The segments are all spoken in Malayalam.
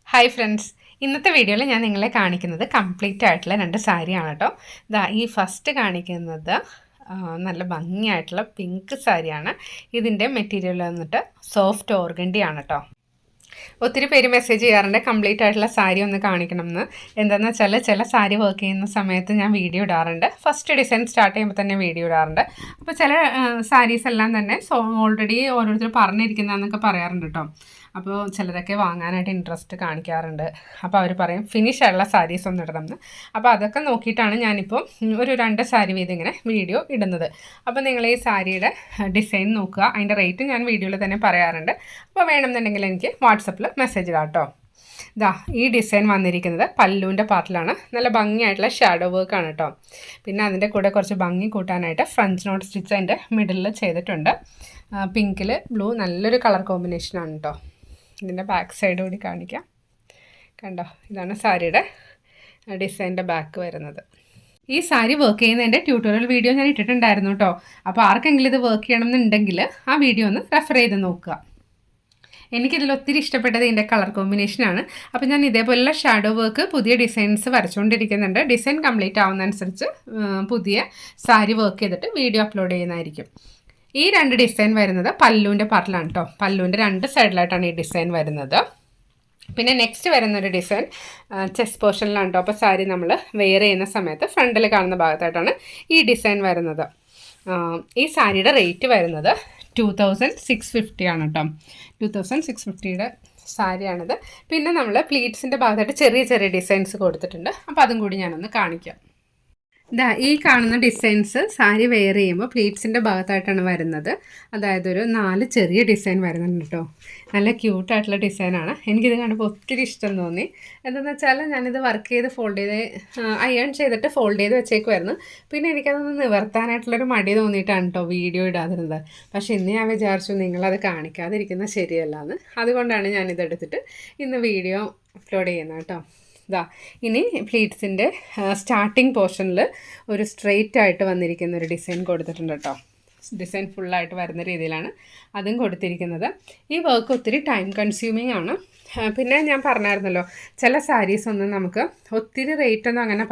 ഹായ് ഫ്രണ്ട്സ്, ഇന്നത്തെ വീഡിയോയിൽ ഞാൻ നിങ്ങളെ കാണിക്കുന്നത് കംപ്ലീറ്റ് ആയിട്ടുള്ള രണ്ട് സാരിയാണ് കേട്ടോ. ഈ ഫസ്റ്റ് കാണിക്കുന്നത് നല്ല ഭംഗിയായിട്ടുള്ള പിങ്ക് സാരിയാണ്. ഇതിൻ്റെ മെറ്റീരിയൽ വന്നിട്ട് സോഫ്റ്റ് ഓർഗൻഡി ആണ് കേട്ടോ. ഒത്തിരി പേര് മെസ്സേജ് ചെയ്യാറുണ്ട് കംപ്ലീറ്റ് ആയിട്ടുള്ള സാരി ഒന്ന് കാണിക്കണം എന്ന്. എന്താണെന്ന് വെച്ചാൽ ചില സാരി വർക്ക് ചെയ്യുന്ന സമയത്ത് ഞാൻ വീഡിയോ ഇടാറുണ്ട്. ഫസ്റ്റ് ഡിസൈൻ സ്റ്റാർട്ട് ചെയ്യുമ്പോൾ തന്നെ വീഡിയോ ഇടാറുണ്ട്. അപ്പോൾ ചില സാരീസ് എല്ലാം തന്നെ ഓൾറെഡി ഓരോരുത്തർ പറഞ്ഞിരിക്കുന്നതെന്നൊക്കെ പറയാറുണ്ട് കേട്ടോ. അപ്പോൾ ചിലരൊക്കെ വാങ്ങാനായിട്ട് ഇൻട്രസ്റ്റ് കാണിക്കാറുണ്ട്. അപ്പോൾ അവർ പറയും ഫിനിഷ് ആയിട്ടുള്ള സാരീസ് ഒന്ന് ഇടണമെന്ന്. അപ്പോൾ അതൊക്കെ നോക്കിയിട്ടാണ് ഞാനിപ്പോൾ ഒരു 2 സാരി വീതം ഇങ്ങനെ വീഡിയോ ഇടുന്നത്. അപ്പോൾ നിങ്ങൾ ഈ സാരിയുടെ ഡിസൈൻ നോക്കുക. അതിൻ്റെ റേറ്റ് ഞാൻ വീഡിയോയിൽ തന്നെ പറയാറുണ്ട്. അപ്പോൾ വേണമെന്നുണ്ടെങ്കിൽ എനിക്ക് വാട്സപ്പിൽ മെസ്സേജ് ഇടാം കേട്ടോ. ഈ ഡിസൈൻ വന്നിരിക്കുന്നത് പല്ലുവിൻ്റെ പാർട്ടിലാണ്. നല്ല ഭംഗിയായിട്ടുള്ള ഷാഡോ വർക്കാണ് കേട്ടോ. പിന്നെ അതിൻ്റെ കൂടെ കുറച്ച് ഭംഗി കൂട്ടാനായിട്ട് ഫ്രഞ്ച് നോട്ട് സ്റ്റിച്ച് അതിൻ്റെ മിഡിലിൽ ചെയ്തിട്ടുണ്ട്. പിങ്കിൽ ബ്ലൂ നല്ലൊരു കളർ കോമ്പിനേഷനാണ് കേട്ടോ. ഇതിൻ്റെ ബാക്ക് സൈഡ് കൂടി കാണിക്കാം. കണ്ടോ, ഇതാണ് സാരിയുടെ ഡിസൈനിൻ്റെ ബാക്ക് വരുന്നത്. ഈ സാരി വർക്ക് ചെയ്യുന്നതിൻ്റെ ട്യൂട്ടോറിയൽ വീഡിയോ ഞാൻ ഇട്ടിട്ടുണ്ടായിരുന്നു കേട്ടോ. അപ്പോൾ ആർക്കെങ്കിലും ഇത് വർക്ക് ചെയ്യണമെന്നുണ്ടെങ്കിൽ ആ വീഡിയോ ഒന്ന് റെഫർ ചെയ്ത് നോക്കുക. എനിക്കിതിൽ ഒത്തിരി ഇഷ്ടപ്പെട്ടത് ഇതിൻ്റെ കളർ കോമ്പിനേഷനാണ്. അപ്പോൾ ഞാൻ ഇതേപോലുള്ള ഷാഡോ വർക്ക് പുതിയ ഡിസൈൻസ് വരച്ചുകൊണ്ടിരിക്കുന്നുണ്ട്. ഡിസൈൻ കംപ്ലീറ്റ് ആവുന്നതനുസരിച്ച് പുതിയ സാരി വർക്ക് ചെയ്തിട്ട് വീഡിയോ അപ്ലോഡ് ചെയ്യുന്നതായിരിക്കും. ഈ 2 ഡിസൈൻ വരുന്നത് പല്ലുവിൻ്റെ പാർട്ടിലാണ് കേട്ടോ. പല്ലുവിൻ്റെ 2 സൈഡിലായിട്ടാണ് ഈ ഡിസൈൻ വരുന്നത്. പിന്നെ നെക്സ്റ്റ് വരുന്നൊരു ഡിസൈൻ ചെസ്റ്റ് പോർഷനിലാണ് കേട്ടോ. അപ്പോൾ സാരി നമ്മൾ വെയർ ചെയ്യുന്ന സമയത്ത് ഫ്രണ്ടിൽ കാണുന്ന ഭാഗത്തായിട്ടാണ് ഈ ഡിസൈൻ വരുന്നത്. ഈ സാരിയുടെ റേറ്റ് വരുന്നത് 2650 ആണ് കേട്ടോ. 2650യുടെ സാരിയാണിത്. പിന്നെ നമ്മൾ പ്ലീറ്റ്സിൻ്റെ ഭാഗത്തായിട്ട് ചെറിയ ചെറിയ ഡിസൈൻസ് കൊടുത്തിട്ടുണ്ട്. അപ്പോൾ അതും കൂടി ഞാനൊന്ന് കാണിക്കാം. ഈ കാണുന്ന ഡിസൈൻസ് സാരി വെയർ ചെയ്യുമ്പോൾ പ്ലീറ്റ്സിൻ്റെ ഭാഗത്തായിട്ടാണ് വരുന്നത്. അതായത് ഒരു 4 ചെറിയ ഡിസൈൻ വരുന്നുണ്ട് കേട്ടോ. നല്ല ക്യൂട്ടായിട്ടുള്ള ഡിസൈനാണ്. എനിക്കിത് കണ്ടപ്പോൾ ഒത്തിരി ഇഷ്ടം തോന്നി. എന്താണെന്ന് വെച്ചാൽ ഞാനിത് വർക്ക് ചെയ്ത് ഫോൾഡ് ചെയ്ത് അയൺ ചെയ്തിട്ട് ഫോൾഡ് ചെയ്ത് വെച്ചേക്കുമായിരുന്നു. പിന്നെ എനിക്കതൊന്ന് നിവർത്താനായിട്ടുള്ളൊരു മടി തോന്നിയിട്ടാണ് കേട്ടോ വീഡിയോ ഇടാതിരുന്നത്. പക്ഷേ ഇന്ന് ഞാൻ വിചാരിച്ചു നിങ്ങളത് കാണിക്കാതിരിക്കുന്നത് ശരിയല്ല എന്ന്. അതുകൊണ്ടാണ് ഞാനിതെടുത്തിട്ട് ഇന്ന് വീഡിയോ അപ്ലോഡ് ചെയ്യുന്നത് കേട്ടോ. ഇനി പ്ലീറ്റ്സിൻ്റെ സ്റ്റാർട്ടിങ് പോർഷനിൽ ഒരു സ്ട്രെയിറ്റ് ആയിട്ട് വന്നിരിക്കുന്ന ഒരു ഡിസൈൻ കൊടുത്തിട്ടുണ്ട് കേട്ടോ. ഡിസൈൻ ഫുള്ളായിട്ട് വരുന്ന രീതിയിലാണ് അതും കൊടുത്തിരിക്കുന്നത്. ഈ വർക്ക് ഒത്തിരി ടൈം കൺസ്യൂമിങ് ആണ്. പിന്നെ ഞാൻ പറഞ്ഞായിരുന്നല്ലോ, ചില സാരീസ് ഒന്നും നമുക്ക് ഒത്തിരി റേറ്റൊന്നും അങ്ങനെ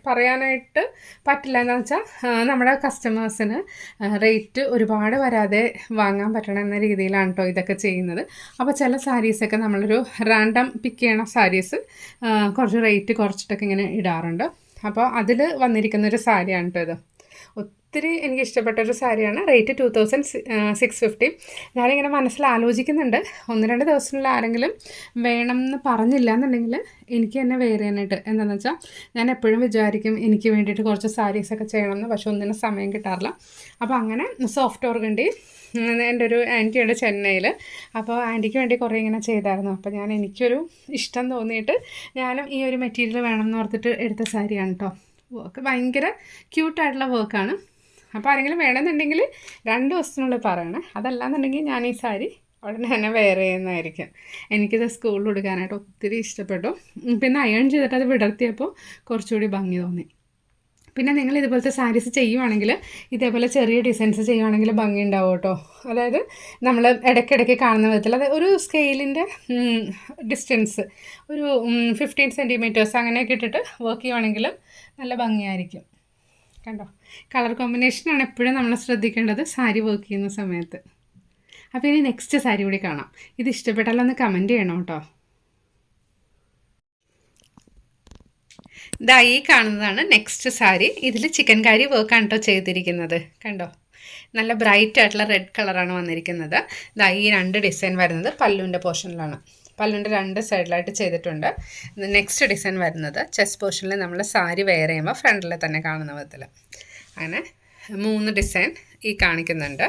പറയാനായിട്ട് പറ്റില്ല. എന്താണെന്ന് വെച്ചാൽ നമ്മുടെ കസ്റ്റമേഴ്സിന് റേറ്റ് ഒരുപാട് വരാതെ വാങ്ങാൻ പറ്റണം എന്ന രീതിയിലാണ് കേട്ടോ ഇതൊക്കെ ചെയ്യുന്നത്. അപ്പോൾ ചില സാരീസൊക്കെ നമ്മളൊരു റാൻഡം പിക്ക് ചെയ്യണ സാരീസ് കുറച്ച് റേറ്റ് കുറച്ചിട്ടൊക്കെ ഇങ്ങനെ ഇടാറുണ്ട്. അപ്പോൾ അതിൽ വന്നിരിക്കുന്നൊരു സാരിയാണ് കേട്ടോ ഇത്. ഒത്തിരി എനിക്ക് ഇഷ്ടപ്പെട്ടൊരു സാരിയാണ്. റേറ്റ് 2650. ഞാനിങ്ങനെ മനസ്സിൽ ആലോചിക്കുന്നുണ്ട്, 1-2 ദിവസത്തിനുള്ള ആരെങ്കിലും വേണം എന്ന് പറഞ്ഞില്ല എന്നുണ്ടെങ്കിൽ എനിക്ക് തന്നെ വെയർ ചെയ്യാനായിട്ട്. എന്താണെന്ന് വെച്ചാൽ ഞാൻ എപ്പോഴും വിചാരിക്കും എനിക്ക് വേണ്ടിയിട്ട് കുറച്ച് സാരീസൊക്കെ ചെയ്യണമെന്ന്. പക്ഷെ ഒന്നിനും സമയം കിട്ടാറില്ല. അപ്പോൾ അങ്ങനെ സോഫ്റ്റ് ഓർഗൻഡി എൻ്റെ ഒരു ആൻറ്റിയുണ്ട് ചെന്നൈയിൽ. അപ്പോൾ ആൻറ്റിക്ക് വേണ്ടി കുറേ ഇങ്ങനെ ചെയ്തായിരുന്നു. അപ്പോൾ എനിക്കൊരു ഇഷ്ടം തോന്നിയിട്ട് ഞാനും ഈ ഒരു മെറ്റീരിയൽ വേണം എന്ന് ഓർത്തിട്ട് എടുത്ത സാരിയാണ് കേട്ടോ. വർക്ക് ഭയങ്കര ക്യൂട്ടായിട്ടുള്ള വർക്കാണ്. അപ്പോൾ ആരെങ്കിലും വേണമെന്നുണ്ടെങ്കിൽ 2 ദിവസത്തിനുള്ളിൽ പറയണേ. അതല്ലാന്നുണ്ടെങ്കിൽ ഞാൻ ഈ സാരി ഉടനെ തന്നെ വെയർ ചെയ്യുന്നതായിരിക്കും. എനിക്കിത് സ്കൂളിൽ കൊടുക്കാനായിട്ട് ഒത്തിരി ഇഷ്ടപ്പെട്ടു. പിന്നെ അയൺ ചെയ്തിട്ട് അത് വിടർത്തിയപ്പോൾ കുറച്ചുകൂടി ഭംഗി തോന്നി. പിന്നെ നിങ്ങൾ ഇതുപോലത്തെ സാരീസ് ചെയ്യുവാണെങ്കിൽ ഇതേപോലെ ചെറിയ ഡിസൈൻസ് ചെയ്യുവാണെങ്കിൽ ഭംഗി ഉണ്ടാവും കേട്ടോ. അതായത് നമ്മൾ ഇടയ്ക്കിടയ്ക്ക് കാണുന്ന വിധത്തിൽ, അത് ഒരു സ്കെയിലിൻ്റെ ഡിസ്റ്റൻസ് ഒരു 15 സെൻറ്റിമീറ്റേഴ്സ് അങ്ങനെയൊക്കെ ഇട്ടിട്ട് വർക്ക് ചെയ്യുവാണെങ്കിൽ നല്ല ഭംഗിയായിരിക്കും. കണ്ടോ, കളർ കോമ്പിനേഷനാണ് എപ്പോഴും നമ്മൾ ശ്രദ്ധിക്കേണ്ടത് സാരി വർക്ക് ചെയ്യുന്ന സമയത്ത്. അപ്പോൾ ഇനി നെക്സ്റ്റ് സാരി കൂടി കാണാം. ഇത് ഇഷ്ടപ്പെട്ടാലോ ഒന്ന് കമൻറ്റ് ചെയ്യണം കേട്ടോ. ഈ കാണുന്നതാണ് നെക്സ്റ്റ് സാരി. ഇതിൽ ചിക്കൻ കാരി വർക്കാണ് കേട്ടോ ചെയ്തിരിക്കുന്നത്. കണ്ടോ, നല്ല ബ്രൈറ്റ് ആയിട്ടുള്ള റെഡ് കളറാണ് വന്നിരിക്കുന്നത്. ഈ 2 ഡിസൈൻ വരുന്നത് പല്ലുവിൻ്റെ പോർഷനിലാണ്. പല്ലുവിൻ്റെ 2 സൈഡിലായിട്ട് ചെയ്തിട്ടുണ്ട്. നെക്സ്റ്റ് ഡിസൈൻ വരുന്നത് ചെസ്റ്റ് പോർഷനിൽ നമ്മൾ സാരി വെയർ ചെയ്യുമ്പോൾ ഫ്രണ്ടിൽ തന്നെ കാണുന്ന വിധത്തിൽ. അങ്ങനെ 3 ഡിസൈൻ ഈ കാണിക്കുന്നുണ്ട്.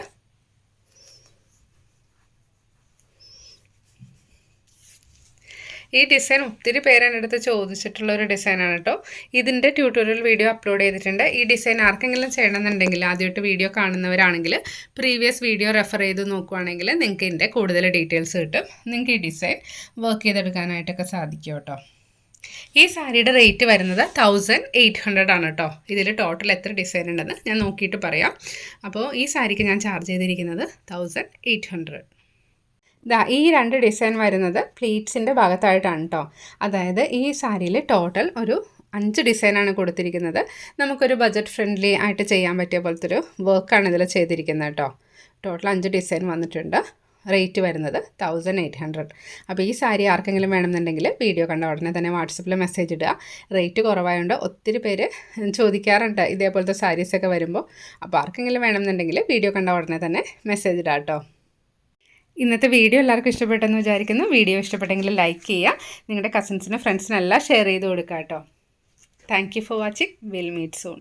ഈ ഡിസൈൻ ഒത്തിരി പേരെൻ്റെ അടുത്ത് ചോദിച്ചിട്ടുള്ള ഒരു ഡിസൈനാണ് കേട്ടോ. ഇതിൻ്റെ ട്യൂട്ടോറിയൽ വീഡിയോ അപ്ലോഡ് ചെയ്തിട്ടുണ്ട്. ഈ ഡിസൈൻ ആർക്കെങ്കിലും ചെയ്യണമെന്നുണ്ടെങ്കിൽ, ആദ്യമായിട്ട് വീഡിയോ കാണുന്നവരാണെങ്കിൽ പ്രീവിയസ് വീഡിയോ റെഫർ ചെയ്ത് നോക്കുവാണെങ്കിൽ നിങ്ങൾക്ക് ഇതിൻ്റെ കൂടുതൽ ഡീറ്റെയിൽസ് കിട്ടും. നിങ്ങൾക്ക് ഈ ഡിസൈൻ വർക്ക് ചെയ്തെടുക്കാനായിട്ടൊക്കെ സാധിക്കും കേട്ടോ. ഈ സാരിയുടെ റേറ്റ് വരുന്നത് 1800 ആണ് കേട്ടോ. ഇതിൽ ടോട്ടൽ എത്ര ഡിസൈൻ ഉണ്ടെന്ന് ഞാൻ നോക്കിയിട്ട് പറയാം. അപ്പോൾ ഈ സാരിക്ക് ഞാൻ ചാർജ് ചെയ്തിരിക്കുന്നത് 1800. ഈ 2 ഡിസൈൻ വരുന്നത് പ്ലീറ്റ്സിൻ്റെ ഭാഗത്തായിട്ടാണ് കേട്ടോ. അതായത് ഈ സാരിയിൽ ടോട്ടൽ ഒരു 5 ഡിസൈനാണ് കൊടുത്തിരിക്കുന്നത്. നമുക്കൊരു ബഡ്ജറ്റ് ഫ്രണ്ട്ലി ആയിട്ട് ചെയ്യാൻ പറ്റിയ പോലത്തെ ഒരു വർക്കാണ് ഇതിൽ ചെയ്തിരിക്കുന്നത് കേട്ടോ. ടോട്ടൽ 5 ഡിസൈൻ വന്നിട്ടുണ്ട്. റേറ്റ് വരുന്നത് 1800. അപ്പോൾ ഈ സാരി ആർക്കെങ്കിലും വേണമെന്നുണ്ടെങ്കിൽ വീഡിയോ കണ്ട ഉടനെ തന്നെ വാട്സപ്പിൽ മെസ്സേജ് ഇടുക. റേറ്റ് കുറവായതുകൊണ്ട് ഒത്തിരി പേര് ചോദിക്കാറുണ്ട് ഇതേപോലത്തെ സാരീസൊക്കെ വരുമ്പോൾ. അപ്പോൾ ആർക്കെങ്കിലും വേണമെന്നുണ്ടെങ്കിൽ വീഡിയോ കണ്ട ഉടനെ തന്നെ മെസ്സേജ് ഇടുക കേട്ടോ. ഇന്നത്തെ വീഡിയോ എല്ലാവർക്കും ഇഷ്ടപ്പെട്ടെന്ന് വിചാരിക്കുന്നു. വീഡിയോ ഇഷ്ടപ്പെട്ടെങ്കിൽ ലൈക്ക് ചെയ്യുക. നിങ്ങളുടെ കസിൻസിനും ഫ്രണ്ട്സിനും എല്ലാം ഷെയർ ചെയ്ത് കൊടുക്കുക കേട്ടോ. Thank you for watching. Will meet soon.